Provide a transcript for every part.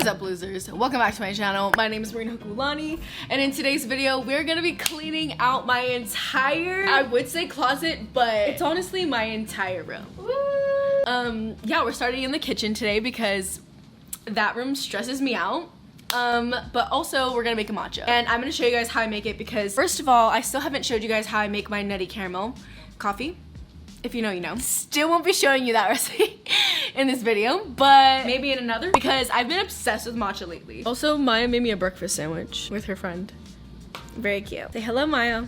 What is up, losers? Welcome back to my channel. My name is Marina Hokulani, and in today's video we're gonna be cleaning out my entire, I would say closet, but it's honestly my entire room. Yeah, we're starting in the kitchen today because that room stresses me out. But also we're gonna make a matcha, and I'm gonna show you guys how I make it because first of all, I still haven't showed you guys how I make my nutty caramel coffee. If you know, you know. Still won't be showing you that recipe in this video, but maybe in another, because I've been obsessed with matcha lately. Also, Maya made me a breakfast sandwich with her friend. Very cute. Say hello, Maya.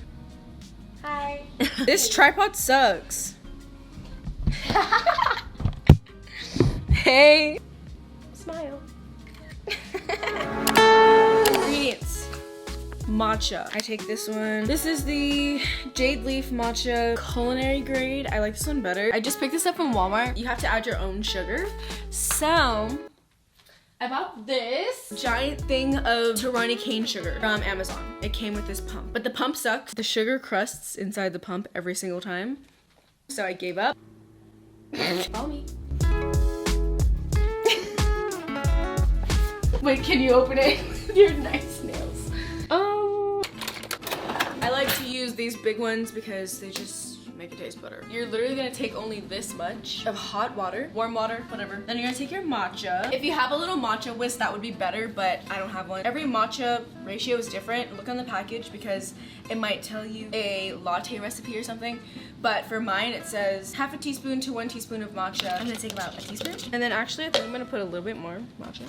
Hi. This tripod sucks. Hey. Smile. Ingredients. Matcha. I take this one. This is the Jade Leaf Matcha Culinary Grade. I like this one better. I just picked this up from Walmart. You have to add your own sugar. So I bought this giant thing of Torani cane sugar from Amazon. It came with this pump, but the pump sucks. The sugar crusts inside the pump every single time. So I gave up. Follow me. Wait, can you open it with your nice nails? I like to use these big ones because they just make it taste better. You're literally gonna take only this much of hot water, warm water, whatever. Then you're gonna take your matcha. If you have a little matcha whisk, that would be better, but I don't have one. Every matcha ratio is different. Look on the package because it might tell you a latte recipe or something. But for mine, it says half a teaspoon to 1 teaspoon of matcha. I'm gonna take about a teaspoon. And then actually, I think I'm gonna put a little bit more matcha.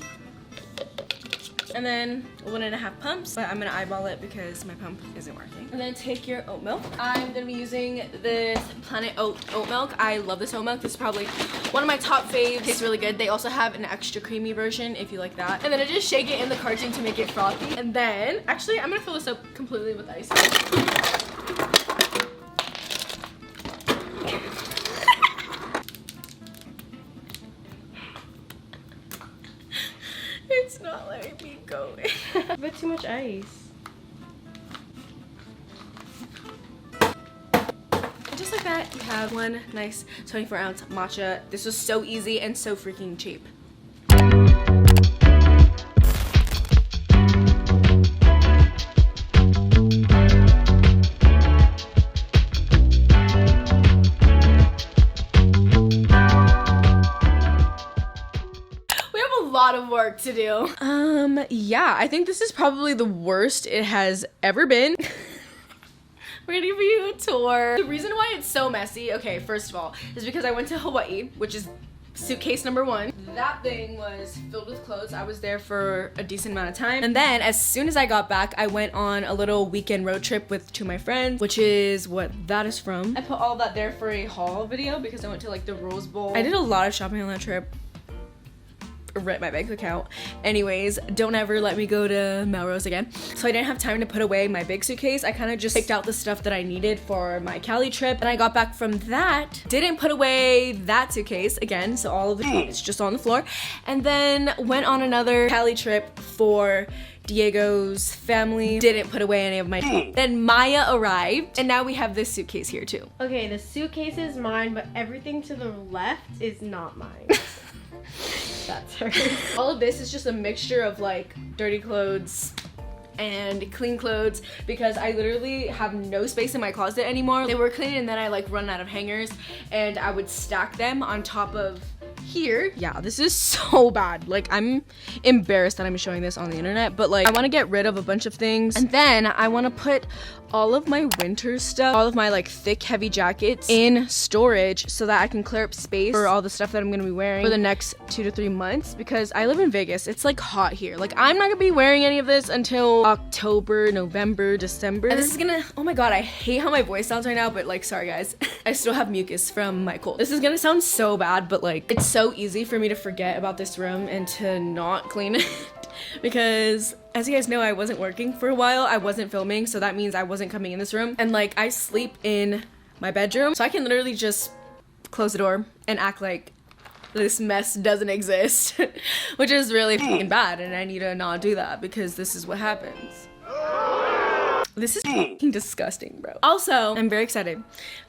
And then 1.5 pumps, but I'm gonna eyeball it because my pump isn't working. And then take your oat milk. I'm gonna be using this Planet oat milk. I love this oat milk. This is probably one of my top faves. Tastes really good. They also have an extra creamy version if you like that. And then I just shake it in the carton to make it frothy. And then, actually, I'm gonna fill this up completely with ice. It's not letting me go. A bit too much ice. And just like that, you have one nice 24-ounce matcha. This was so easy and so freaking cheap. Lot of work to do. Yeah, I think this is probably the worst it has ever been. We're gonna give you a tour. The reason why it's so messy, okay, first of all, is because I went to Hawaii, which is suitcase number 1. That thing was filled with clothes. I was there for a decent amount of time. And then as soon as I got back, I went on a little weekend road trip with 2 of my friends, which is what that is from. I put all that there for a haul video because I went to like the Rose Bowl. I did a lot of shopping on that trip. Rip my bank account. Anyways, don't ever let me go to Melrose again. So I didn't have time to put away my big suitcase. I kind of just picked out the stuff that I needed for my Cali trip, and I got back from that, didn't put away that suitcase again, so all of the food is just on the floor, and then went on another Cali trip for Diego's family, didn't put away any of my food. Then Maya arrived, and now we have this suitcase here too. Okay, the suitcase is mine, but everything to the left is not mine. That's hers. All of this is just a mixture of like dirty clothes and clean clothes because I literally have no space in my closet anymore. They were clean and then I like run out of hangers and I would stack them on top of here. Yeah, this is so bad. Like, I'm embarrassed that I'm showing this on the internet, but like I want to get rid of a bunch of things, and then I want to put all of my winter stuff, all of my like thick heavy jackets in storage so that I can clear up space for all the stuff that I'm gonna be wearing for the next 2 to 3 months because I live in Vegas. It's like hot here. Like, I'm not gonna be wearing any of this until October, November, December. And this is gonna, oh my god, I hate how my voice sounds right now, but like, sorry guys. I still have mucus from my cold. This is gonna sound so bad, but like, it's so easy for me to forget about this room and to not clean it because as you guys know, I wasn't working for a while. I wasn't filming, so that means I wasn't coming in this room, and like I sleep in my bedroom, so I can literally just close the door and act like this mess doesn't exist, which is really fucking bad, and I need to not do that because this is what happens. This is fucking disgusting, bro. Also, I'm very excited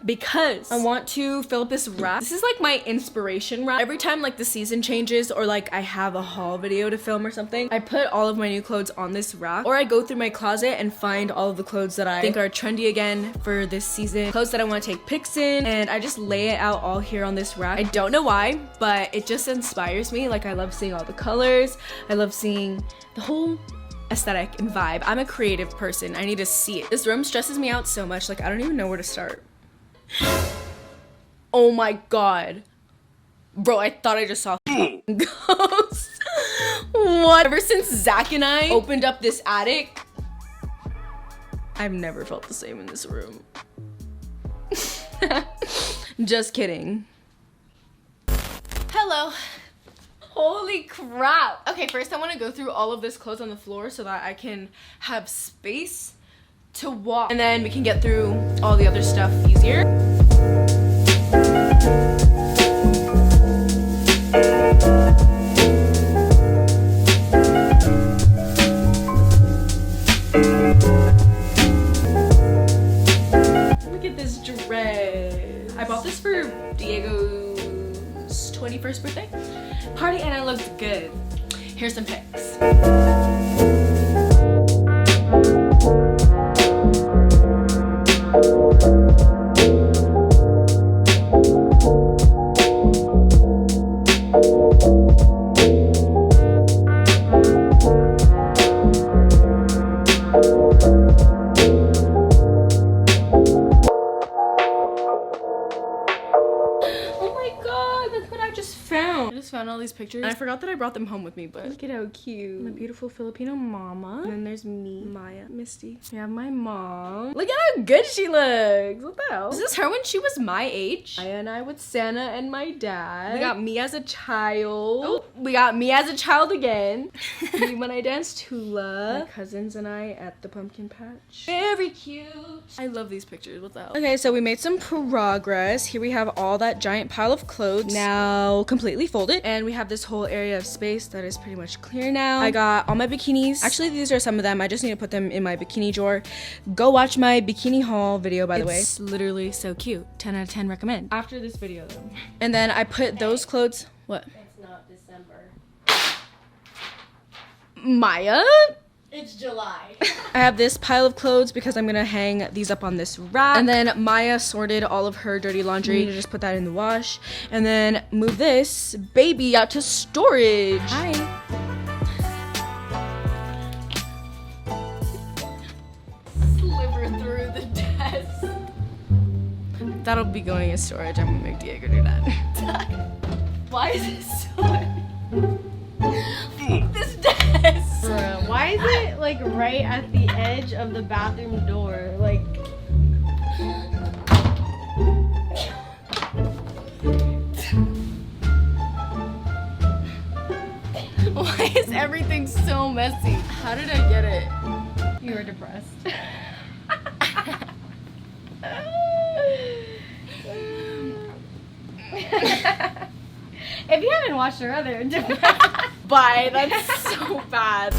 because I want to fill up this rack. This is like my inspiration rack. Every time like the season changes or like I have a haul video to film or something, I put all of my new clothes on this rack, or I go through my closet and find all of the clothes that I think are trendy again for this season, clothes that I want to take pics in, and I just lay it out all here on this rack. I don't know why, but it just inspires me. Like, I love seeing all the colors. I love seeing the whole aesthetic and vibe. I'm a creative person. I need to see it. This room stresses me out so much. Like, I don't even know where to start. Oh my god. Bro, I thought I just saw ghosts. What? Ever since Zach and I opened up this attic, I've never felt the same in this room. Just kidding. Hello. Holy crap. Okay, first I want to go through all of this clothes on the floor so that I can have space to walk. And then we can get through all the other stuff easier. Look at this dress. I bought this for Diego's 21st birthday party and it looked good. Here's some pics. Found all these pictures and I forgot that I brought them home with me, but look at how cute. My beautiful Filipino mama. And then there's me, Maya, Misty. We have my mom. Look at how good she looks. What the hell? Is this her when she was my age? Maya and I with Santa and my dad. We got me as a child. Oh, we got me as a child again. Me when I danced hula. My cousins and I at the pumpkin patch. Very cute. I love these pictures. What the hell? Okay, so we made some progress. Here we have all that giant pile of clothes now completely folded. And we have this whole area of space that is pretty much clear now. I got all my bikinis. Actually, these are some of them. I just need to put them in my bikini drawer. Go watch my bikini haul video, by the way. It's literally so cute. 10 out of 10 recommend. After this video, though. And then I put those clothes... What? It's not December. Maya? It's July. I have this pile of clothes because I'm gonna hang these up on this rack. And then Maya sorted all of her dirty laundry to just put that in the wash. And then move this baby out to storage. Hi. Sliver through the desk. That'll be going in storage. I'm gonna make Diego do that. Why is it so heavy? This desk. Bruh, why is it like right at the edge of the bathroom door? Like, why is everything so messy? How did I get it? you were depressed. If you haven't watched our other Bye, that's so bad.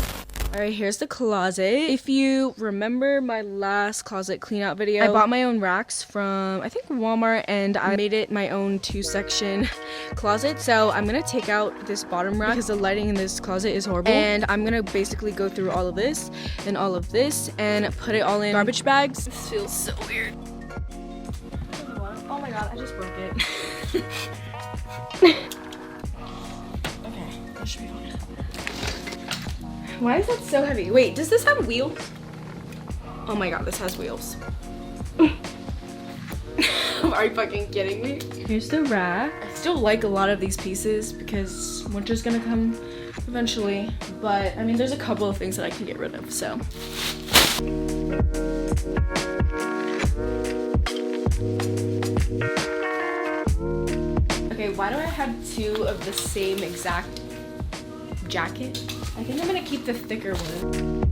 Alright, here's the closet. If you remember my last closet clean out video, I bought my own racks from, I think, Walmart, and I made it my own 2-section closet. So I'm gonna take out this bottom rack because the lighting in this closet is horrible. And I'm gonna basically go through all of this and all of this and put it all in garbage bags. This feels so weird. Oh my god, I just broke it. Okay, that should be fine. Why is that so heavy? Wait, does this have wheels? Oh my god, this has wheels. Are you fucking kidding me? Here's the rack. I still like a lot of these pieces because winter's gonna come eventually. But, I mean, there's a couple of things that I can get rid of, so. Okay, why do I have 2 of the same exact jacket? I think I'm gonna keep the thicker one.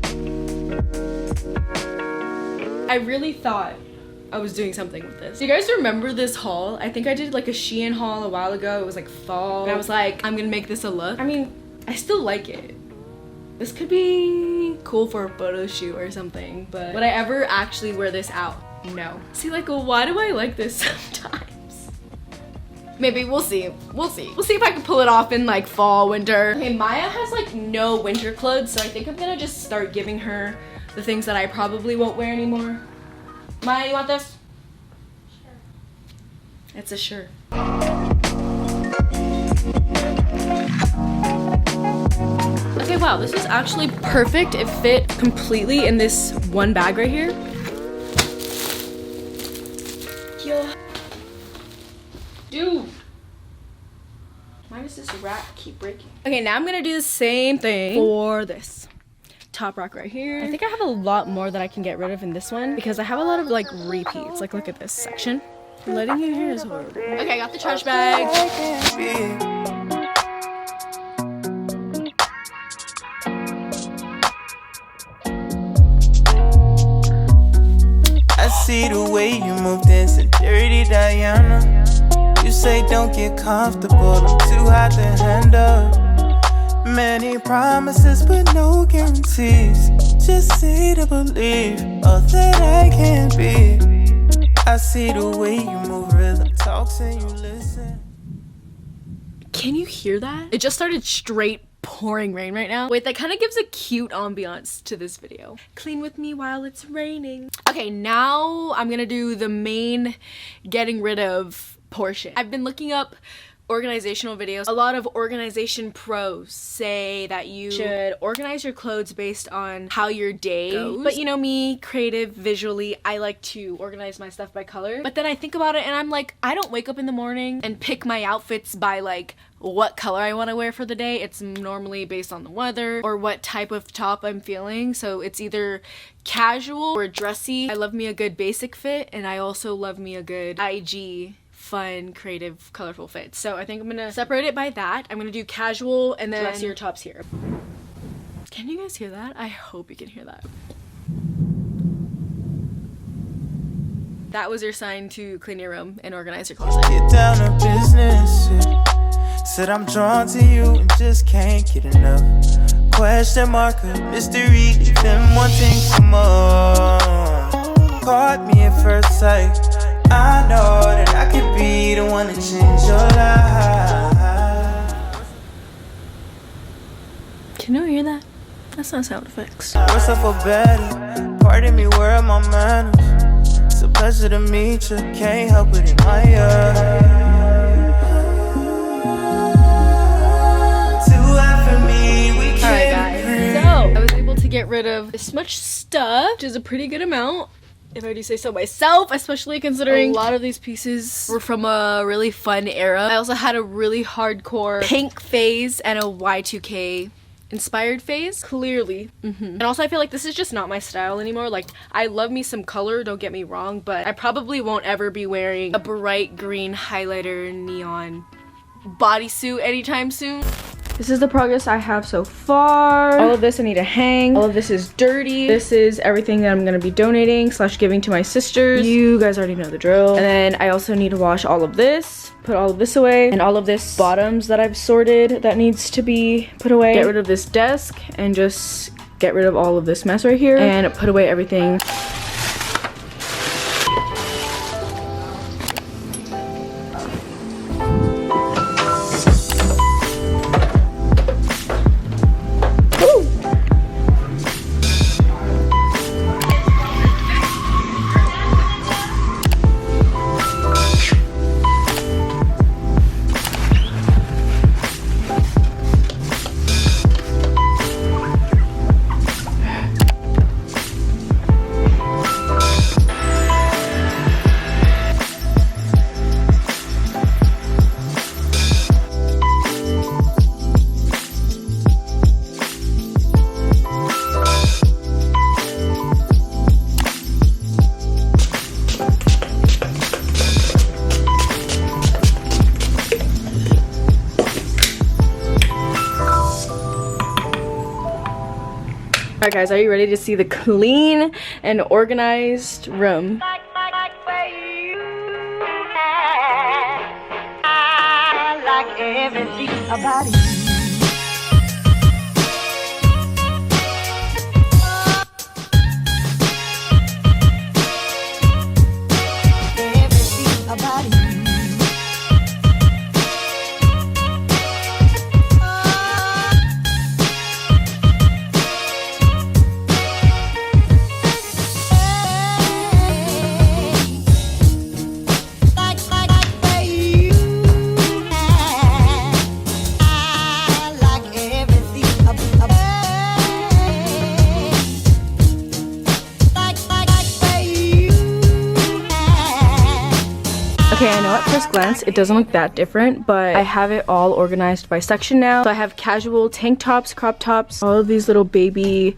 I really thought I was doing something with this. Do you guys remember this haul? I think I did like a Shein haul a while ago. It was like fall. And I was like, I'm gonna make this a look. I mean, I still like it. This could be cool for a photo shoot or something, but would I ever actually wear this out? No. See, like, why do I like this sometimes? Maybe, we'll see. We'll see. We'll see if I can pull it off in like fall, winter. Okay, Maya has like no winter clothes, so I think I'm gonna just start giving her the things that I probably won't wear anymore. Maya, you want this? Sure. It's a sure. Okay, wow, this is actually perfect. It fit completely in this one bag right here. Yeah. Dude. Why does this wrap keep breaking? Okay, now I'm gonna do the same thing for this top rack right here. I think I have a lot more that I can get rid of in this one because I have a lot of like repeats. Like, look at this section. Letting you hear is horrible. Okay, I got the trash bag. I see the way you move, dancing dirty Diana. You say don't get comfortable, I'm too hot to handle. Many promises but no guarantees. Just say to believe all that I can be. I see the way you move, rhythm talks and you listen. Can you hear that? It just started straight pouring rain right now. Wait, that kind of gives a cute ambiance to this video. Clean with me while it's raining. Okay, now I'm gonna do the main getting rid of portion. I've been looking up organizational videos. A lot of organization pros say that you should organize your clothes based on how your day goes. But you know me, creative, visually, I like to organize my stuff by color. But then I think about it and I'm like, I don't wake up in the morning and pick my outfits by like what color I want to wear for the day. It's normally based on the weather or what type of top I'm feeling. So it's either casual or dressy. I love me a good basic fit, and I also love me a good IG fun, creative, colorful fit. So I think I'm gonna separate it by that. I'm gonna do casual and then dressier tops here. Can you guys hear that? I hope you can hear that. That was your sign to clean your room and organize your closet. Get down to business, yeah. Said I'm drawn to you and just can't get enough. Question mark, a mystery, even wanting some more. Caught me at first sight. I know that I could be the one to change your life. Can you hear that? That's not sound effects. Worse I feel better. Pardon me, where are my manners? It's a pleasure to meet you. Can't help but admire. Alright guys, so I was able to get rid of this much stuff, which is a pretty good amount, if I do say so myself, especially considering a lot of these pieces were from a really fun era. I also had a really hardcore pink phase and a Y2K inspired phase, clearly. And also I feel like this is just not my style anymore. Like, I love me some color, don't get me wrong, but I probably won't ever be wearing a bright green highlighter neon bodysuit anytime soon. This is the progress I have so far. All of this I need to hang. All of this is dirty. This is everything that I'm gonna be donating / giving to my sisters. You guys already know the drill. And then I also need to wash all of this, put all of this away, and all of this bottoms that I've sorted that needs to be put away. Get rid of this desk and just get rid of all of this mess right here and put away everything. Alright guys, are you ready to see the clean and organized room? I like everything about you. first glance, it doesn't look that different, but I have it all organized by section now. So I have casual tank tops, crop tops, all of these little baby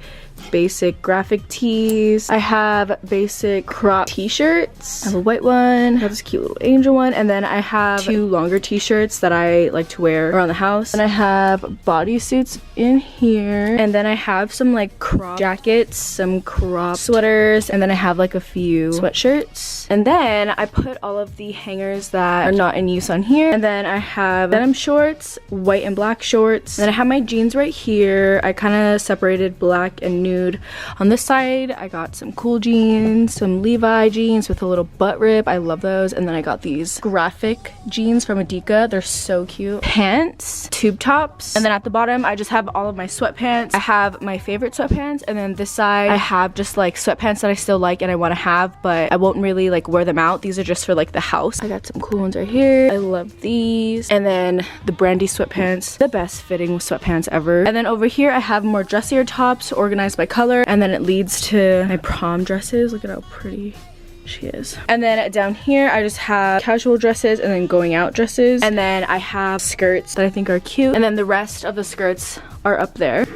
basic graphic tees. I have basic crop t-shirts. I have a white one, I have this cute little angel one, and then I have 2 longer t-shirts that I like to wear around the house. And I have bodysuits in here, and then I have some like crop jackets, some crop sweaters, and then I have like a few sweatshirts. And then I put all of the hangers that are not in use on here. And then I have denim shorts, white and black shorts. Then I have my jeans right here. I kind of separated black and nude. On this side, I got some cool jeans, some Levi jeans with a little butt rip. I love those. And then I got these graphic jeans from Adika. They're so cute. Pants, tube tops. And then at the bottom, I just have all of my sweatpants. I have my favorite sweatpants. And then this side, I have just like sweatpants that I still like and I want to have, but I won't really like wear them out. These are just for like the house. I got some cool ones right here. I love these. And then the Brandy sweatpants, the best fitting sweatpants ever. And then over here, I have more dressier tops organized by color, and then it leads to my prom dresses. Look at how pretty she is. And then down here I just have casual dresses and then going out dresses, and then I have skirts that I think are cute, and then the rest of the skirts are up there.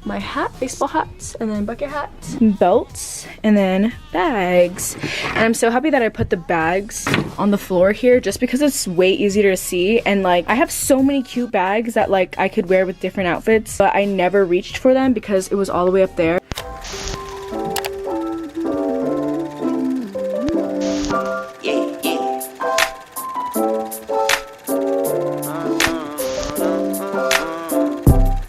My hat, baseball hats, and then bucket hats, belts, and then bags. And I'm so happy that I put the bags on the floor here just because it's way easier to see. And like I have so many cute bags that like I could wear with different outfits, but I never reached for them because it was all the way up there. Yeah,